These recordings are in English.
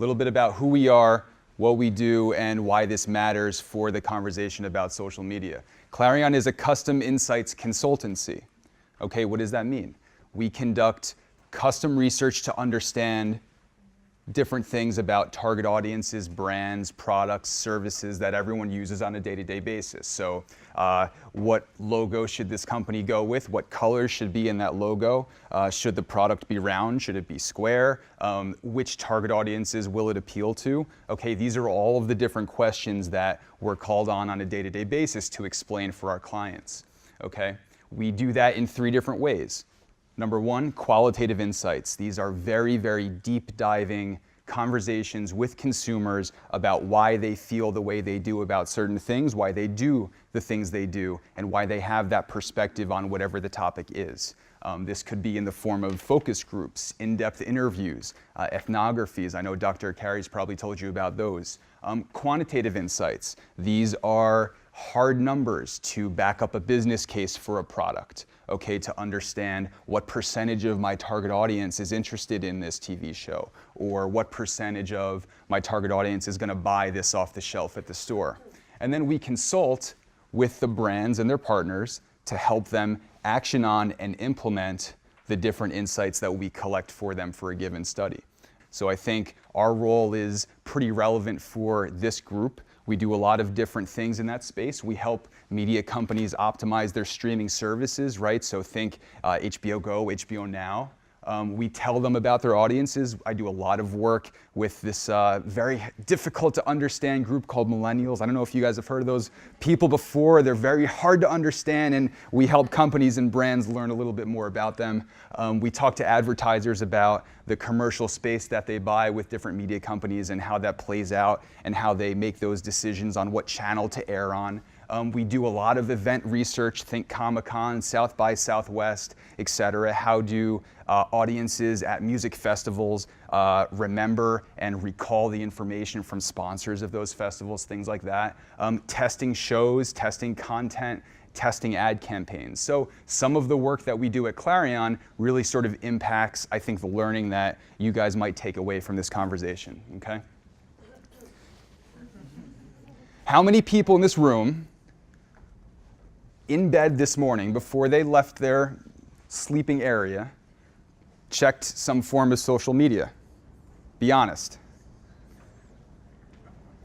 little bit about who we are, what we do, and why this matters for the conversation about social media. Clarion is a custom insights consultancy. Okay, what does that mean? We conduct custom research to understand different things about target audiences, brands, products, services that everyone uses on a day-to-day basis. So what logo should this company go with? What colors should be in that logo? Should the product be round? Should it be square? Which target audiences will it appeal to? Okay, these are all of the different questions that we're called on a day-to-day basis to explain for our clients. Okay, we do that in 3 different ways. Number 1, qualitative insights. These are very, very deep diving conversations with consumers about why they feel the way they do about certain things, why they do the things they do, and why they have that perspective on whatever the topic is. This could be in the form of focus groups, in-depth interviews, ethnographies. I know Dr. Carey's probably told you about those. Quantitative insights. These are hard numbers to back up a business case for a product, okay, to understand what percentage of my target audience is interested in this TV show, or what percentage of my target audience is going to buy this off the shelf at the store. And then we consult with the brands and their partners to help them action on and implement the different insights that we collect for them for a given study. So I think our role is pretty relevant for this group. We do a lot of different things in that space. We help media companies optimize their streaming services, right? So think HBO Go, HBO Now. We tell them about their audiences. I do a lot of work with this very difficult to understand group called millennials. I don't know if you guys have heard of those people before. They're very hard to understand, and we help companies and brands learn a little bit more about them. We talk to advertisers about the commercial space that they buy with different media companies and how that plays out and how they make those decisions on what channel to air on. We do a lot of event research, think Comic-Con, South by Southwest, etc. How do audiences at music festivals remember and recall the information from sponsors of those festivals, things like that. Testing shows, testing content, testing ad campaigns. So some of the work that we do at Clarion really sort of impacts, I think, the learning that you guys might take away from this conversation, okay? How many people in this room in bed this morning before they left their sleeping area checked some form of social media? Be honest.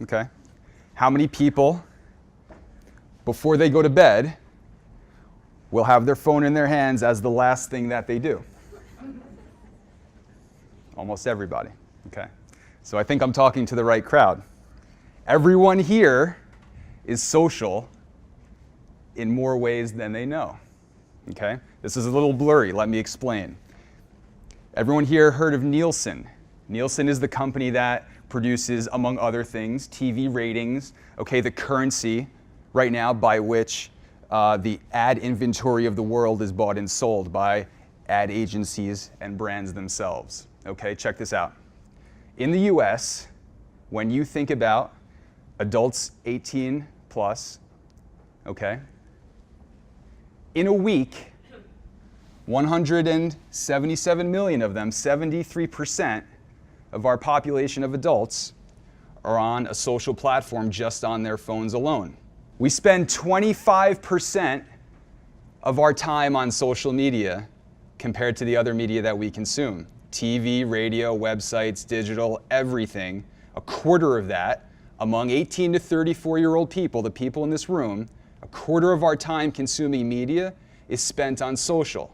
Okay. How many people before they go to bed will have their phone in their hands as the last thing that they do? Almost everybody. Okay. So I think I'm talking to the right crowd. Everyone here is social in more ways than they know. Okay? This is a little blurry. Let me explain. Everyone here heard of Nielsen. Nielsen is the company that produces, among other things, TV ratings, okay, the currency right now by which the ad inventory of the world is bought and sold by ad agencies and brands themselves. Okay, check this out. In the US, when you think about adults 18 plus, okay, in a week, 177 million of them, 73% of our population of adults, are on a social platform just on their phones alone. We spend 25% of our time on social media compared to the other media that we consume. TV, radio, websites, digital, everything. A quarter of that, among 18 to 34-year-old people, the people in this room, a quarter of our time consuming media is spent on social.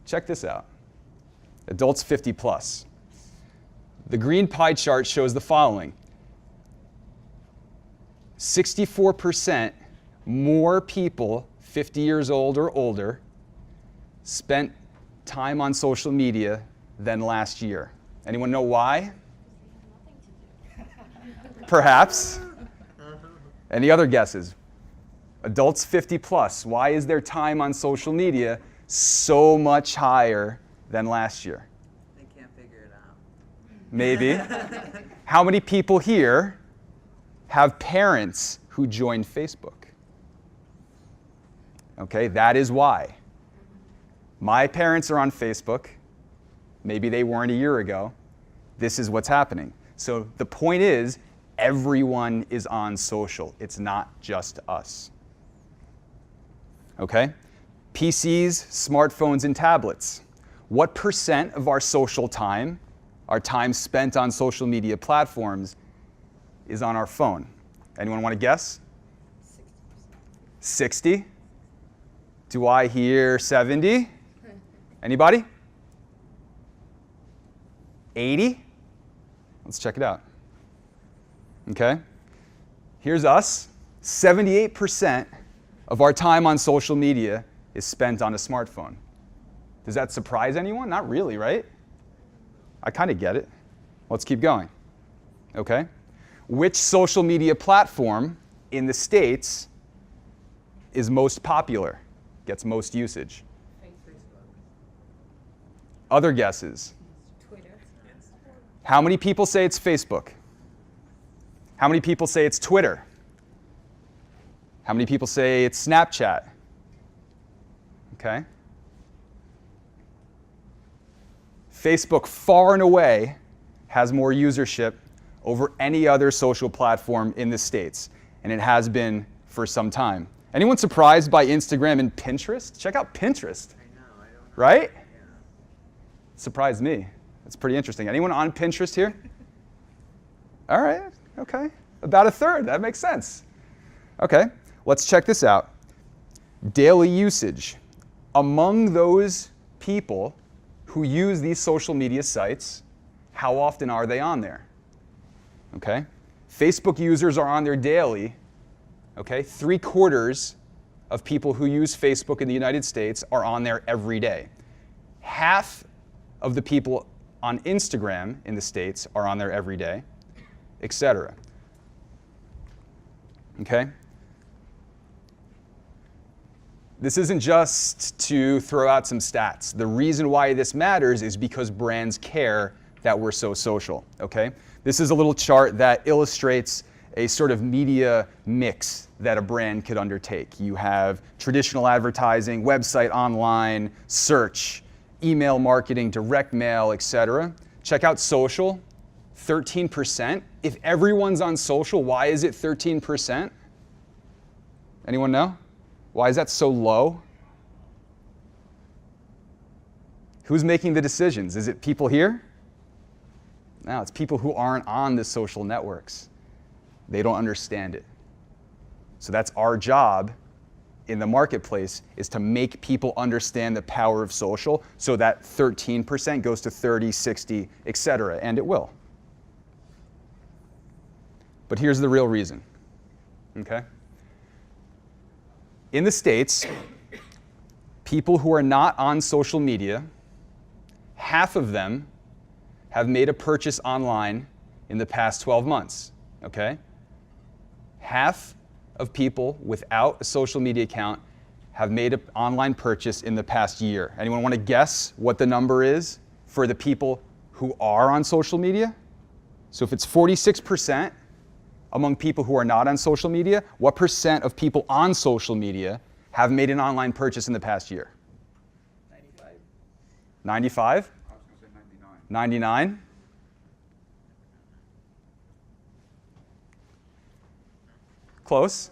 Check this out. Adults 50 plus. The green pie chart shows the following. 64% more people 50 years old or older spent time on social media than last year. Anyone know why? Perhaps. Any other guesses? Adults 50 plus, why is their time on social media so much higher than last year? They can't figure it out. Maybe. How many people here have parents who joined Facebook? Okay, that is why. My parents are on Facebook. Maybe they weren't a year ago. This is what's happening. So the point is, everyone is on social. It's not just us. Okay? PCs, smartphones, and tablets. What percent of our social time, our time spent on social media platforms, is on our phone? Anyone want to guess? 60? Do I hear 70? Anybody? 80? Let's check it out. Okay? Here's us. 78% of our time on social media is spent on a smartphone. Does that surprise anyone? Not really, right? I kind of get it. Let's keep going. Okay? Which social media platform in the States is most popular, gets most usage? Facebook. Other guesses? Twitter. How many people say it's Facebook? How many people say it's Twitter? How many people say it's Snapchat? Okay. Facebook far and away has more usership over any other social platform in the States, and it has been for some time. Anyone surprised by Instagram and Pinterest? Check out Pinterest. I know, I don't know. Right? Yeah. Surprised me. That's pretty interesting. Anyone on Pinterest here? All right, okay. About a third, that makes sense. Okay, let's check this out. Daily usage. Among those people who use these social media sites, how often are they on there? Okay, Facebook users are on there daily. Okay, 3/4 of people who use Facebook in the United States are on there every day. Half of the people on Instagram in the States are on there every day, etc. Okay? This isn't just to throw out some stats. The reason why this matters is because brands care that we're so social. Okay? This is a little chart that illustrates a sort of media mix that a brand could undertake. You have traditional advertising, website, online, search, email marketing, direct mail, etc. Check out social, 13%. If everyone's on social, why is it 13%? Anyone know? Why is that so low? Who's making the decisions? Is it people here? No, it's people who aren't on the social networks. They don't understand it. So that's our job in the marketplace, is to make people understand the power of social so that 13% goes to 30, 60, etc., and it will. But here's the real reason, okay? In the States, people who are not on social media, half of them have made a purchase online in the past 12 months, okay? Half of people without a social media account have made an online purchase in the past year. Anyone want to guess what the number is for the people who are on social media? So if it's 46% among people who are not on social media, what percent of people on social media have made an online purchase in the past year? 95. 95? I was going to say 99. 99? Close.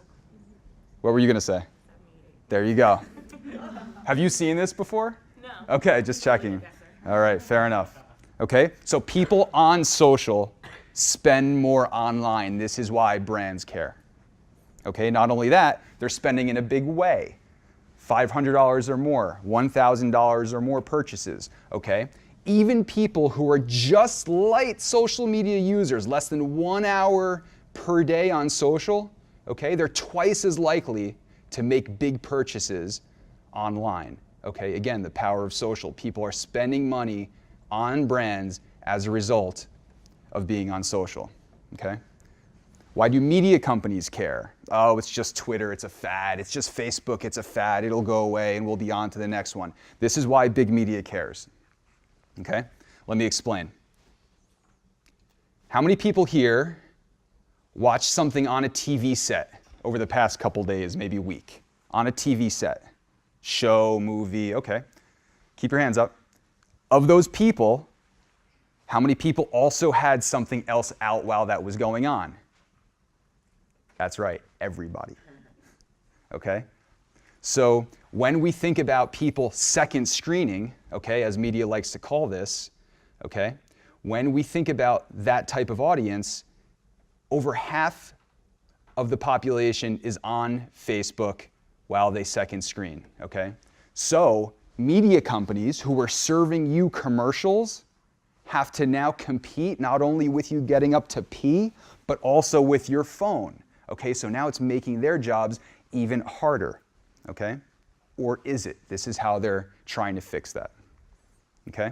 What were you going to say? There you go. Have you seen this before? No. Okay, just checking. All right, fair enough. Okay, so people on social spend more online. This is why brands care. Okay, not only that, they're spending in a big way. $500 or more, $1,000 or more purchases, okay? Even people who are just light social media users, less than 1 hour per day on social, okay, they're twice as likely to make big purchases online, okay? Again, the power of social. People are spending money on brands as a result of being on social, okay? Why do media companies care? Oh, it's just Twitter, it's a fad. It's just Facebook, it's a fad. It'll go away and we'll be on to the next one. This is why big media cares, okay? Let me explain. How many people here watch something on a TV set over the past couple days, maybe a week? On a TV set, show, movie, okay. Keep your hands up. Of those people, how many people also had something else out while that was going on? That's right, everybody. Okay? So when we think about people second screening, okay, as media likes to call this, okay, when we think about that type of audience, over half of the population is on Facebook while they second screen, okay? So media companies who are serving you commercials have to now compete not only with you getting up to pee, but also with your phone, okay? So now it's making their jobs even harder, okay? Or is it? This is how they're trying to fix that, okay?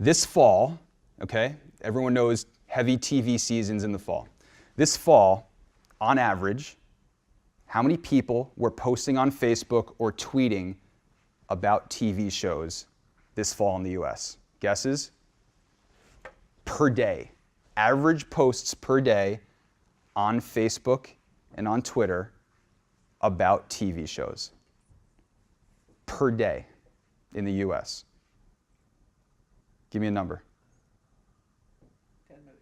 This fall, okay, everyone knows heavy TV seasons in the fall. This fall, on average, how many people were posting on Facebook or tweeting about TV shows this fall in the US? Guesses? Per day. Average posts per day on Facebook and on Twitter about TV shows. Per day in the US. Give me a number. 10 million.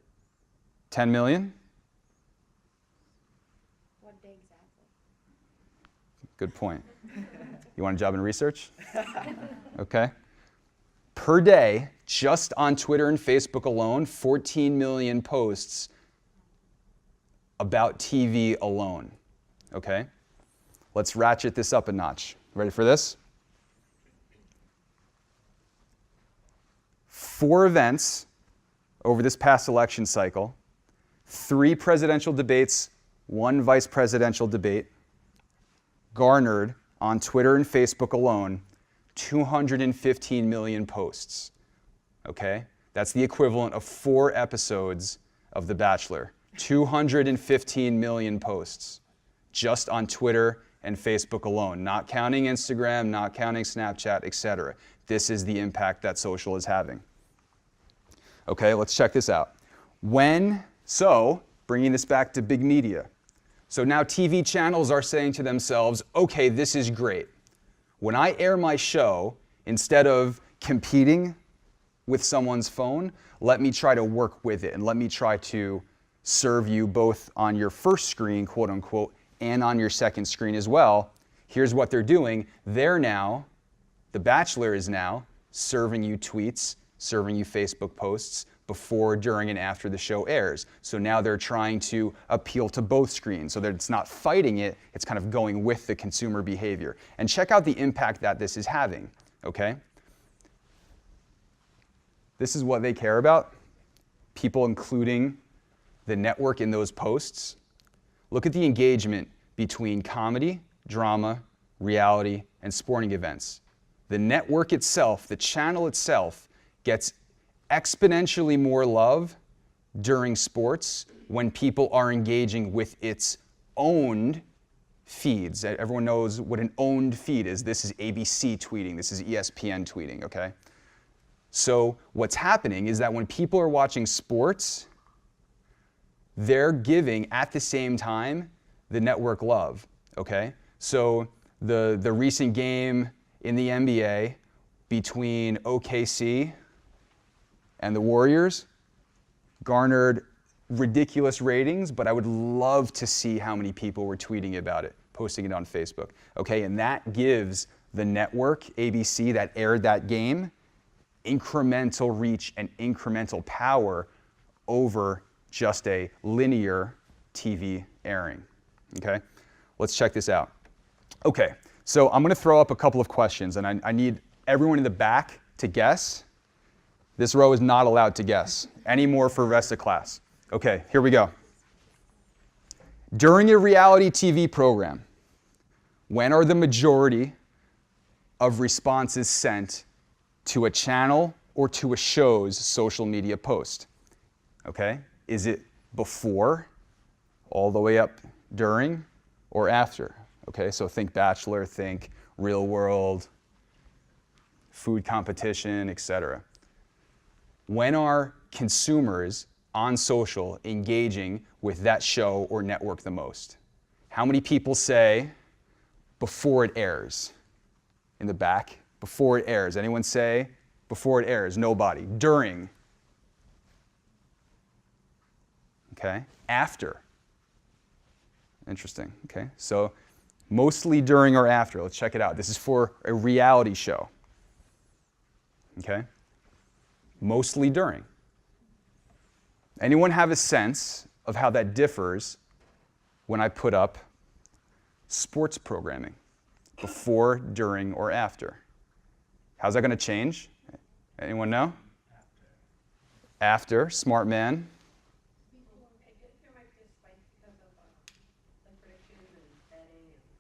10 million? What day exactly? Good point. You want a job in research? Okay. Per day, just on Twitter and Facebook alone, 14 million posts about TV alone. Okay? Let's ratchet this up a notch. Ready for this? 4 events over this past election cycle, 3 presidential debates, 1 vice presidential debate, garnered on Twitter and Facebook alone 215 million posts. Okay? That's the equivalent of 4 episodes of The Bachelor. 215 million posts just on Twitter and Facebook alone, not counting Instagram, not counting Snapchat, etc. This is the impact that social is having. Okay, let's check this out. Bringing this back to big media. So now TV channels are saying to themselves, okay, this is great. When I air my show, instead of competing with someone's phone, let me try to work with it and let me try to serve you both on your first screen, quote unquote, and on your second screen as well. Here's what they're doing. The Bachelor is now serving you tweets, serving you Facebook posts before, during, and after the show airs. So now they're trying to appeal to both screens so that it's not fighting it, it's kind of going with the consumer behavior. And check out the impact that this is having, okay? This is what they care about, people including the network in those posts. Look at the engagement between comedy, drama, reality, and sporting events. The network itself, the channel itself, gets exponentially more love during sports when people are engaging with its owned feeds. Everyone knows what an owned feed is. This is ABC tweeting, this is ESPN tweeting, okay? So what's happening is that when people are watching sports, they're giving at the same time the network love, okay? So the recent game in the NBA between OKC and the Warriors garnered ridiculous ratings, but I would love to see how many people were tweeting about it, posting it on Facebook, okay? And that gives the network, ABC, that aired that game, incremental reach and incremental power over just a linear TV airing, okay? Let's check this out. Okay, so I'm gonna throw up a couple of questions, and I need everyone in the back to guess. This row is not allowed to guess anymore for the rest of class. Okay, here we go. During a reality TV program, when are the majority of responses sent to a channel or to a show's social media post? Okay, is it before, all the way up during, or after? Okay, so think Bachelor, think Real World, food competition, etc. When are consumers on social engaging with that show or network the most? How many people say before it airs? In the back, Before it airs. Anyone say before it airs? Nobody. During. Okay. After. Interesting. Okay. So mostly during or after. Let's check it out. This is for a reality show. Okay. Mostly during. Anyone have a sense of how that differs when I put up sports programming? Before, during, or after? How's that going to change? Anyone know? After. Smart man.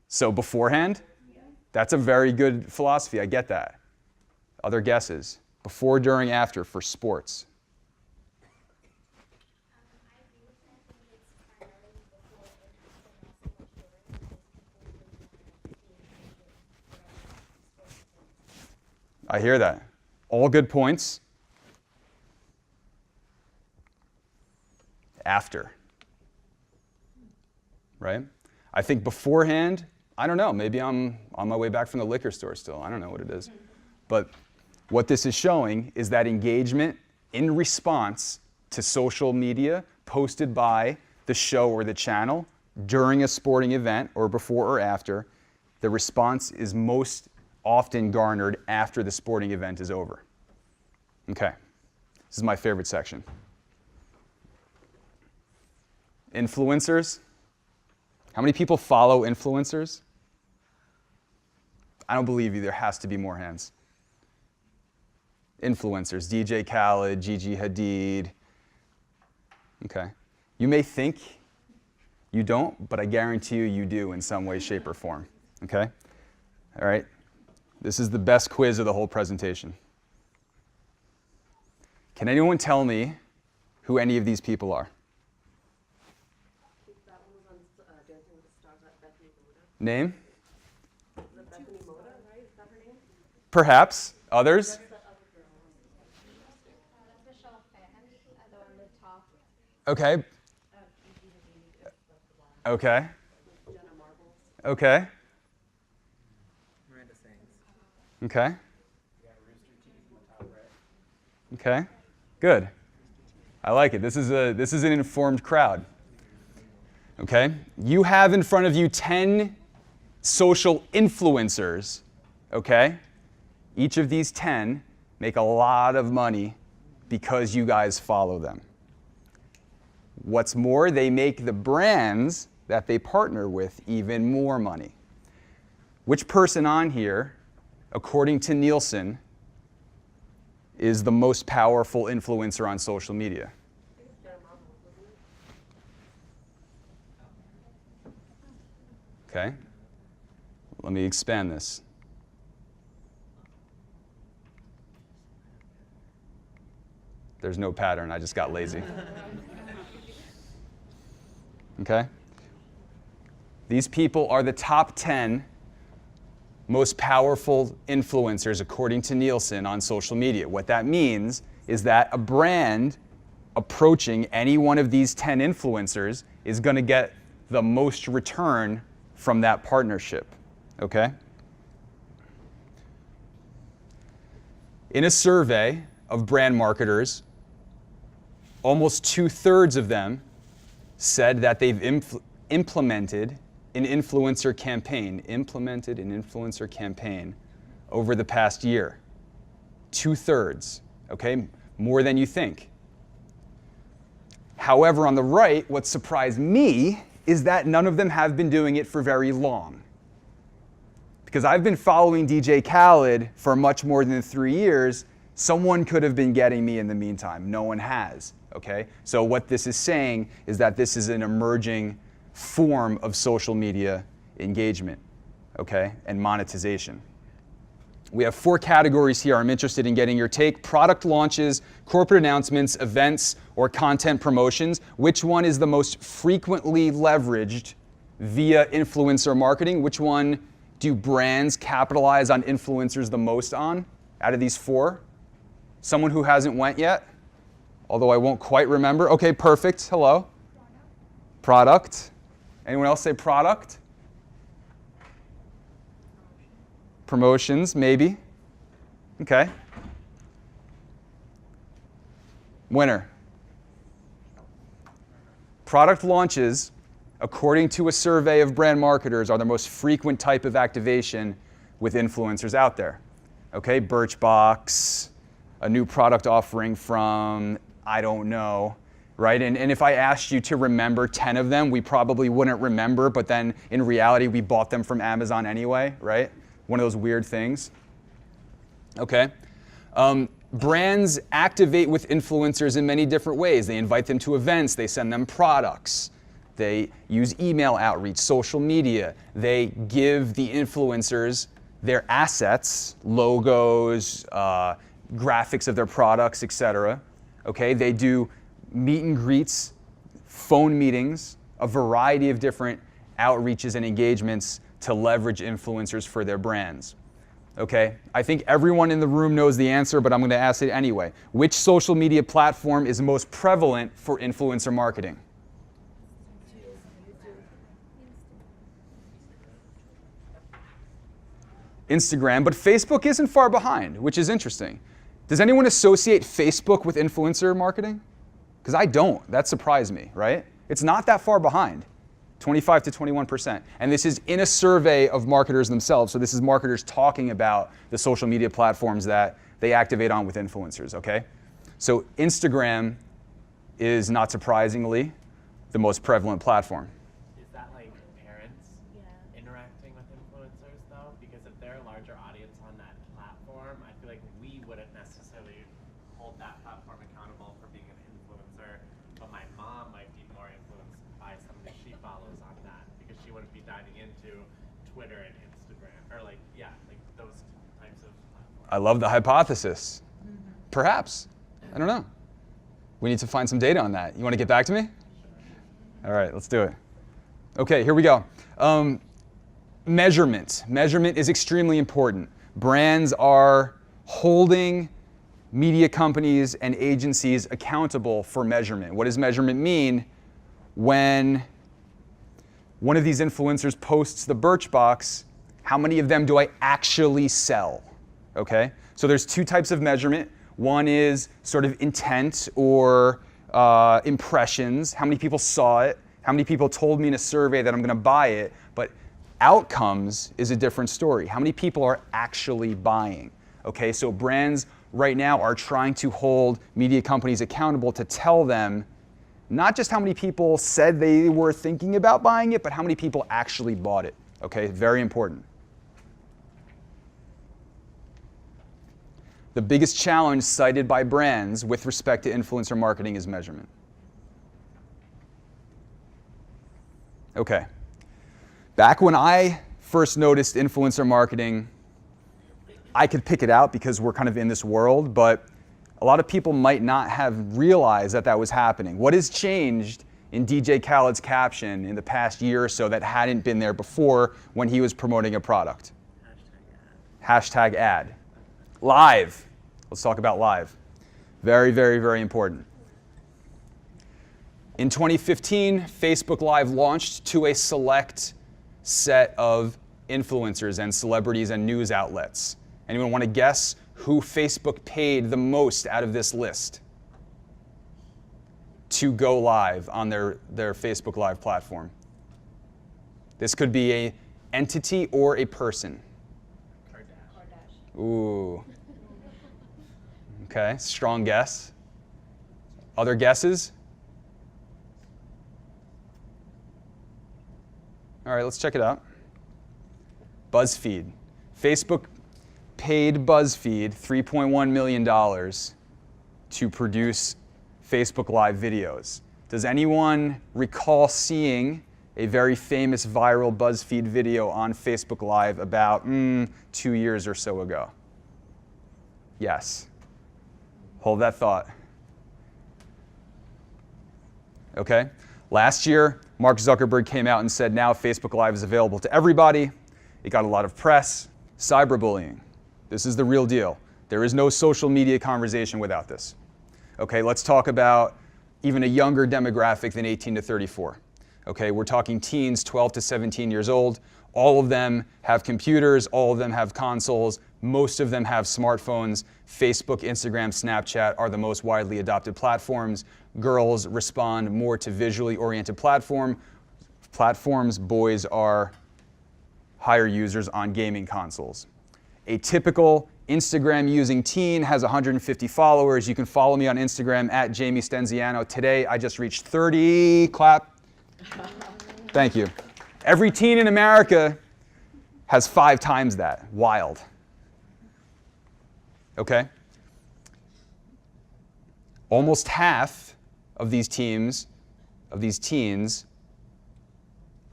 So beforehand? That's a very good philosophy. I get that. Other guesses? Before, during, after for sports. I hear that. All good points. After. Right? I think beforehand, I don't know, maybe I'm on my way back from the liquor store still. I don't know what it is. But what this is showing is that engagement in response to social media posted by the show or the channel during a sporting event or before or after, the response is most often garnered after the sporting event is over. Okay, this is my favorite section. Influencers. How many people follow influencers? I don't believe you, there has to be more hands. Influencers, DJ Khaled, Gigi Hadid. Okay, you may think you don't, but I guarantee you do in some way, shape, or form. Okay, all right. This is the best quiz of the whole presentation. Can anyone tell me who any of these people are? That one was on Dancing with the Stars, Bethany Moda. Name? Is it Bethany Moda, right? Is that her name? Perhaps. Others? That's the other girl. That's Michelle Phan, the one with top. Okay. Okay. Jenna Marbles. Okay. Miranda Sings. Okay. We got Rooster Teeth in the top right. Okay. Good. I like it. This is an informed crowd. Okay? You have in front of you 10 social influencers. Okay? Each of these 10 make a lot of money because you guys follow them. What's more, they make the brands that they partner with even more money. Which person on here, according to Nielsen, is the most powerful influencer on social media? Okay, let me expand this. There's no pattern, I just got lazy. Okay? These people are the top 10 most powerful influencers according to Nielsen on social media. What that means is that a brand approaching any one of these 10 influencers is going to get the most return from that partnership. Okay? In a survey of brand marketers, almost 2/3 of them said that they've implemented an influencer campaign over the past year. 2/3, okay? More than you think. However, on the right, what surprised me is that none of them have been doing it for very long. Because I've been following DJ Khaled for much more than 3 years. Someone could have been getting me in the meantime. No one has, okay? So what this is saying is that this is an emerging form of social media engagement, okay, and monetization. We have 4 categories here I'm interested in getting your take: product launches, corporate announcements, events, or content promotions. Which one is the most frequently leveraged via influencer marketing? Which one do brands capitalize on influencers the most on out of these 4? Someone who hasn't went yet? Although I won't quite remember. Okay, perfect. Hello. Product. Anyone else say product? Promotions, maybe. Okay. Winner. Product launches, according to a survey of brand marketers, are the most frequent type of activation with influencers out there. Okay, Birchbox, a new product offering from, I don't know, right? And if I asked you to remember 10 of them, we probably wouldn't remember, but then in reality, we bought them from Amazon anyway, right? One of those weird things. Okay. Brands activate with influencers in many different ways. They invite them to events, they send them products, they use email outreach, social media. They give the influencers their assets, logos, graphics of their products, etc. Okay, they do meet and greets, phone meetings, a variety of different outreaches and engagements to leverage influencers for their brands. Okay, I think everyone in the room knows the answer, but I'm going to ask it anyway. Which social media platform is most prevalent for influencer marketing? Instagram, but Facebook isn't far behind, which is interesting. Does anyone associate Facebook with influencer marketing? Because I don't. That surprised me, right? It's not that far behind. 25 to 21%. And this is in a survey of marketers themselves. So this is marketers talking about the social media platforms that they activate on with influencers, okay? So Instagram is, not surprisingly, the most prevalent platform. Is that like parents interacting with influencers though? Because if they're a larger audience on that platform, I feel like we wouldn't necessarily hold that platform accountable for being an influencer, but my mom might be more influenced by somebody she follows on that because she wouldn't be diving into Twitter and Instagram or like those types of platforms. I love the hypothesis. Perhaps. I don't know. We need to find some data on that. You want to get back to me? All right, let's do it. Okay, here we go. Measurement. Measurement is extremely important. Brands are holding media companies and agencies accountable for measurement. What does measurement mean? When one of these influencers posts the Birchbox, how many of them do I actually sell? Okay, so there's two types of measurement. One is sort of intent or impressions. How many people saw it? How many people told me in a survey that I'm going to buy it? But outcomes is a different story. How many people are actually buying? Okay, so brands right now are trying to hold media companies accountable to tell them not just how many people said they were thinking about buying it, but how many people actually bought it. Okay, very important. The biggest challenge cited by brands with respect to influencer marketing is measurement. Okay. Back when I first noticed influencer marketing, I could pick it out because we're kind of in this world, but a lot of people might not have realized that that was happening. What has changed in DJ Khaled's caption in the past year or so that hadn't been there before when he was promoting a product? Hashtag ad. Live. Let's talk about live. Very, very, very important. In 2015, Facebook Live launched to a select set of influencers and celebrities and news outlets. Anyone want to guess who Facebook paid the most out of this list to go live on their Facebook Live platform? This could be an entity or a person. Ooh. Okay, strong guess. Other guesses? All right, let's check it out. BuzzFeed. Facebook paid BuzzFeed $3.1 million to produce Facebook Live videos. Does anyone recall seeing a very famous viral BuzzFeed video on Facebook Live about 2 years or so ago? Yes. Hold that thought. Okay. Last year, Mark Zuckerberg came out and said now Facebook Live is available to everybody. It got a lot of press. Cyberbullying. This is the real deal. There is no social media conversation without this. Okay, let's talk about even a younger demographic than 18 to 34. Okay, we're talking teens, 12 to 17 years old. All of them have computers, all of them have consoles, most of them have smartphones. Facebook, Instagram, Snapchat are the most widely adopted platforms. Girls respond more to visually oriented platforms. Boys are higher users on gaming consoles. A typical Instagram using teen has 150 followers. You can follow me on Instagram at Jamie Stenziano. Today I just reached 30. Clap. Thank you. Every teen in America has 5 times that. Wild. Okay? Almost half of these teens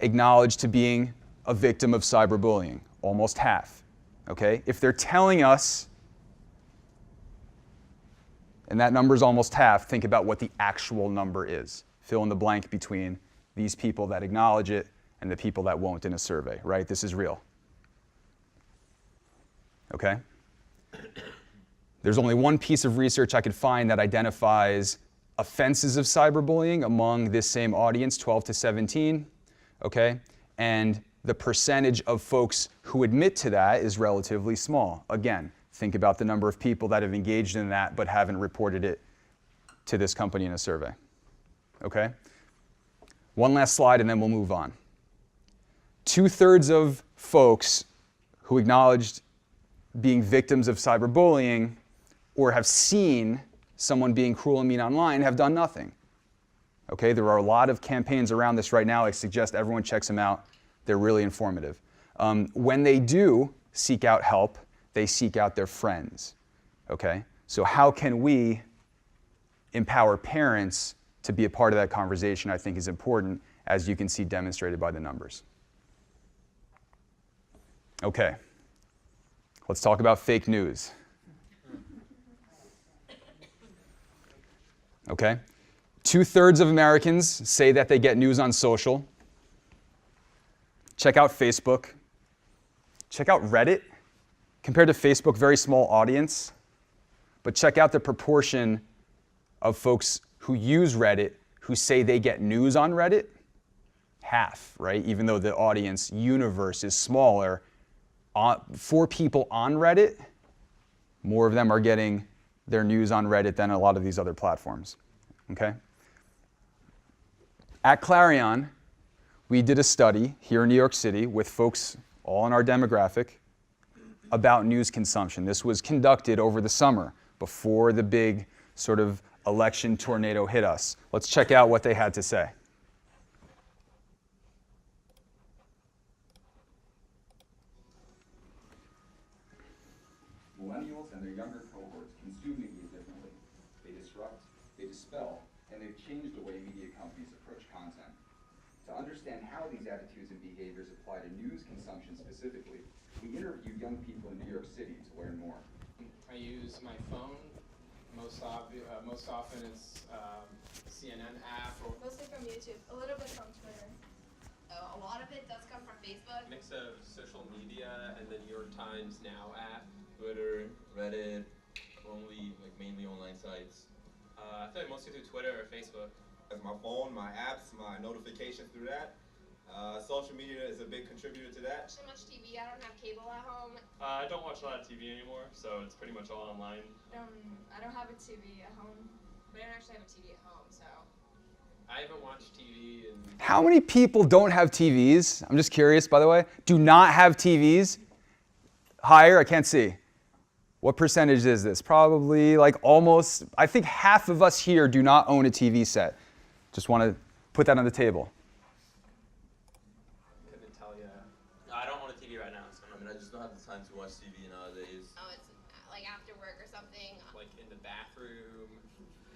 acknowledge to being a victim of cyberbullying. Almost half. Okay? If they're telling us, and that number is almost half, think about what the actual number is. Fill in the blank between these people that acknowledge it and the people that won't in a survey, right? This is real. Okay? There's only one piece of research I could find that identifies offenses of cyberbullying among this same audience, 12 to 17, okay? And the percentage of folks who admit to that is relatively small. Again, think about the number of people that have engaged in that but haven't reported it to this company in a survey, okay? One last slide and then we'll move on. 2/3 of folks who acknowledged being victims of cyberbullying or have seen someone being cruel and mean online have done nothing. Okay, there are a lot of campaigns around this right now. I suggest everyone checks them out. They're really informative. When they do seek out help, they seek out their friends. Okay, so how can we empower parents to be a part of that conversation, I think is important, as you can see demonstrated by the numbers. Okay, let's talk about fake news. Okay, 2/3 of Americans say that they get news on social. Check out Facebook. Check out Reddit. Compared to Facebook, very small audience. But check out the proportion of folks who use Reddit who say they get news on Reddit. Half, right? Even though the audience universe is smaller, for people on Reddit, more of them are getting their news on Reddit than a lot of these other platforms. Okay? At Clarion, we did a study here in New York City with folks all in our demographic about news consumption. This was conducted over the summer before the big sort of election tornado hit us. Let's check out what they had to say. Millennials and their younger cohorts consume media differently. They disrupt, they dispel, and they've changed the way media companies approach content. To understand how these attitudes and behaviors apply to news consumption specifically, we interviewed young people in New York City to learn more. I use my phone. Most often it's CNN app or Mostly from YouTube, a little bit from Twitter. A lot of it does come from Facebook. Mix of social media and the New York Times Now app, Twitter, Reddit, mainly online sites. I feel like mostly through Twitter or Facebook. As my phone, my apps, my notifications through that. Social media is a big contributor to that. Too much TV. I don't have cable at home. I don't watch a lot of TV anymore, so it's pretty much all online. I don't have a TV at home. We don't actually have a TV at home, so. I haven't watched TV in... How many people don't have TVs? I'm just curious, by the way. Do not have TVs? Higher? I can't see. What percentage is this? Probably like almost, I think half of us here do not own a TV set. Just want to put that on the table. Couldn't tell you. I don't own a TV right now, so I just don't have the time to watch TV nowadays. Oh, it's like after work or something. Like in the bathroom,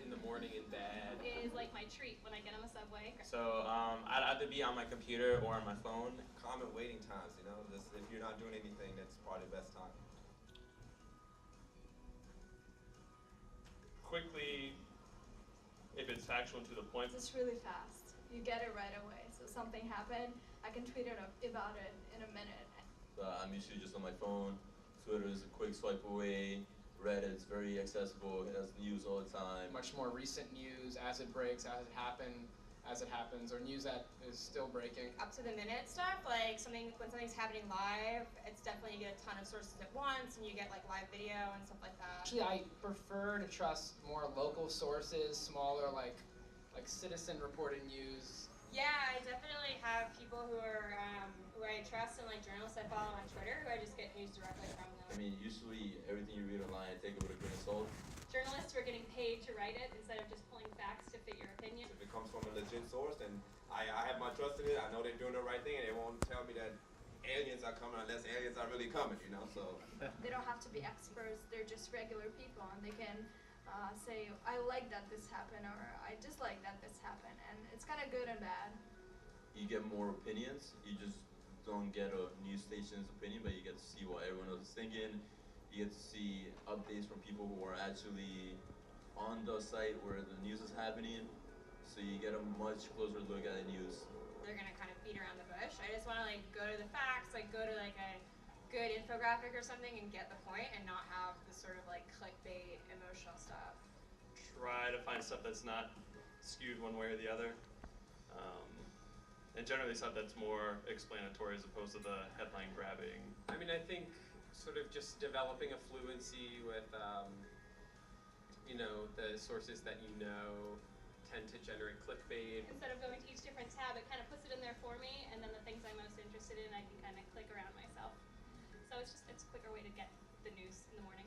in the morning in bed. It is like my treat when I get on the subway. So I'd either be on my computer or on my phone. Common waiting times, you know. If you're not doing anything, that's probably the best time. Quickly, if it's factual and to the point. It's really fast. You get it right away. So something happened, I can tweet about it in a minute. I'm usually just on my phone. Twitter is a quick swipe away. Reddit's very accessible. It has news all the time. much more recent news as it breaks, as it happened, as it happens, or news that is still breaking? Up to the minute stuff, like when something's happening live, it's definitely you get a ton of sources at once, and you get like live video and stuff like that. Actually, I prefer to trust more local sources, smaller, like citizen-reported news. Yeah, I definitely have people who I trust and like journalists I follow on Twitter who I just get news directly from them. I mean, usually everything you read online, I take it with a grain of salt. Journalists who are getting paid to write it instead of just pulling facts to fit your opinion. If it comes from a legit source, then I have my trust in it. I know they're doing the right thing, and they won't tell me that aliens are coming unless aliens are really coming, you know, so. They don't have to be experts, they're just regular people, and they can say, I like that this happened, or I dislike that this happened, and it's kind of good and bad. You get more opinions. You just don't get a news station's opinion, but you get to see what everyone else is thinking. You get to see updates from people who are actually on the site where the news is happening. So you get a much closer look at the news. They're gonna kind of beat around the bush. I just want to like go to the facts, like go to like a good infographic or something and get the point and not have the sort of like clickbait emotional stuff. Try to find stuff that's not skewed one way or the other. And generally stuff that's more explanatory as opposed to the headline grabbing. I mean, I think sort of just developing a fluency with, you know, the sources that you know tend to generate clickbait. Instead of going to each different tab, it kind of puts it in there for me, and then the things I'm most interested in, I can kind of click around myself. So it's a quicker way to get the news in the morning.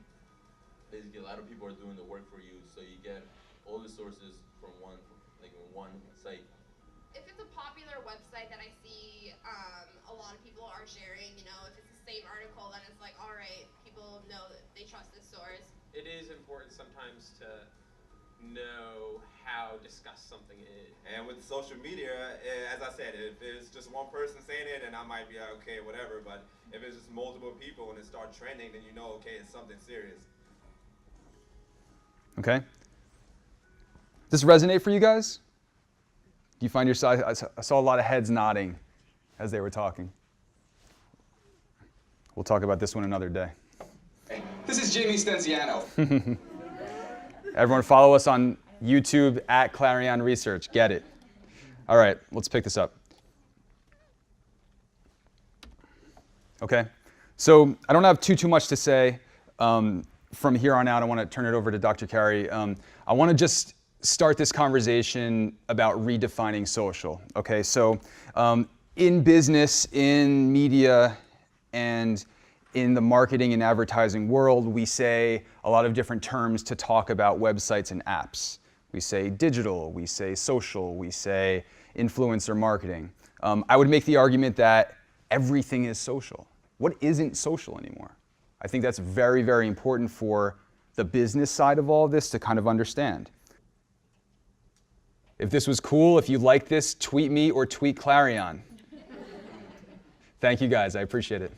Basically, a lot of people are doing the work for you, so you get all the sources from one site. If it's a popular website that I see a lot of people are sharing, you know, if it's the same article, then it's like, all right, people know that they trust this source. It is important sometimes to know how discussed something is. And with social media, as I said, if it's just one person saying it, then I might be like, okay, whatever. But if it's just multiple people and it starts trending, then you know, okay, it's something serious. Okay. Does this resonate for you guys? Do you find yourself, I saw a lot of heads nodding as they were talking. We'll talk about this one another day. This is Jamie Stenziano. Everyone follow us on YouTube at Clarion Research. Get it. All right, let's pick this up. Okay, so I don't have too much to say. From here on out, I want to turn it over to Dr. Carey. I want to just start this conversation about redefining social. Okay, so in business, in media, and in the marketing and advertising world, we say a lot of different terms to talk about websites and apps. We say digital, we say social, we say influencer marketing. I would make the argument that everything is social. What isn't social anymore? I think that's very, very important for the business side of all of this to kind of understand. If this was cool, if you like this, tweet me or tweet Clarion. Thank you guys, I appreciate it.